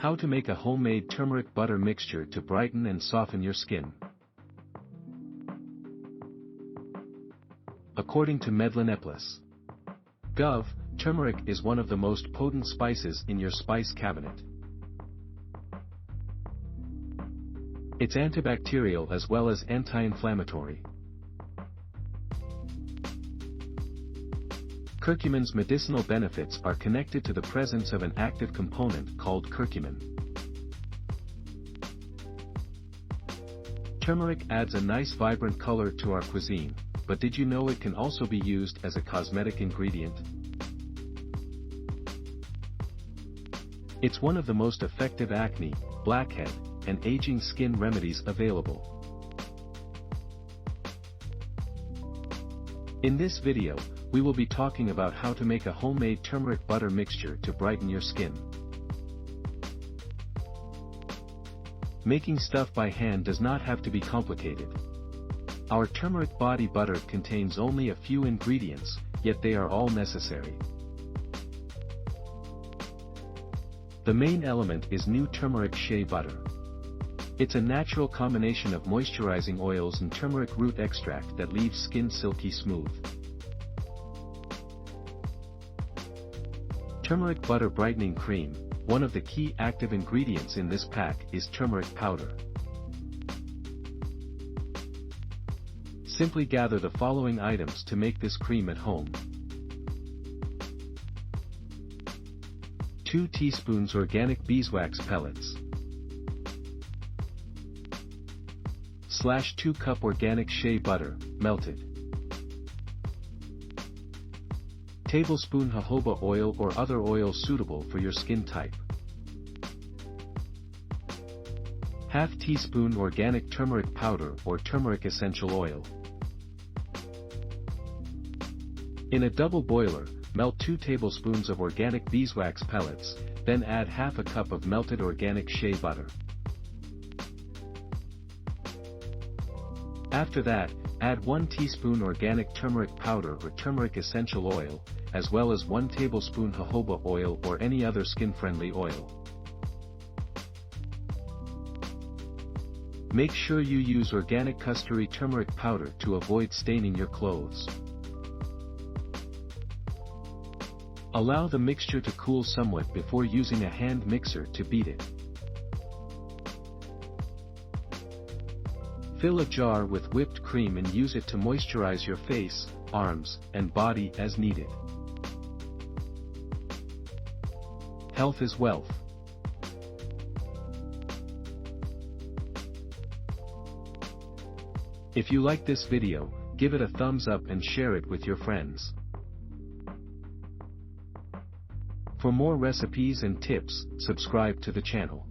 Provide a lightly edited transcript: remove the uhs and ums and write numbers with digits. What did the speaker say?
How to make a homemade turmeric butter mixture to brighten and soften your skin. According to Medlineplus.gov, turmeric is one of the most potent spices in your spice cabinet. It's antibacterial as well as anti-inflammatory. Curcumin's medicinal benefits are connected to the presence of an active component called curcumin. Turmeric adds a nice vibrant color to our cuisine, but did you know it can also be used as a cosmetic ingredient? It's one of the most effective acne, blackhead, and aging skin remedies available. In this video, we will be talking about how to make a homemade turmeric butter mixture to brighten your skin. Making stuff by hand does not have to be complicated. Our turmeric body butter contains only a few ingredients, yet they are all necessary. The main element is new turmeric shea butter. It's a natural combination of moisturizing oils and turmeric root extract that leaves skin silky smooth. Turmeric butter brightening cream. One of the key active ingredients in this pack is turmeric powder. Simply gather the following items to make this cream at home. 2 teaspoons organic beeswax pellets. / 2 cup organic shea butter, melted. Tablespoon jojoba oil or other oil suitable for your skin type. ½ teaspoon organic turmeric powder or turmeric essential oil. In a double boiler, melt 2 tablespoons of organic beeswax pellets, then add ½ cup of melted organic shea butter. After that, add 1 teaspoon organic turmeric powder or turmeric essential oil, as well as 1 tablespoon jojoba oil or any other skin-friendly oil. Make sure you use organic custody turmeric powder to avoid staining your clothes. Allow the mixture to cool somewhat before using a hand mixer to beat it. Fill a jar with whipped cream and use it to moisturize your face, arms, and body as needed. Health is wealth. If you like this video, give it a thumbs up and share it with your friends. For more recipes and tips, subscribe to the channel.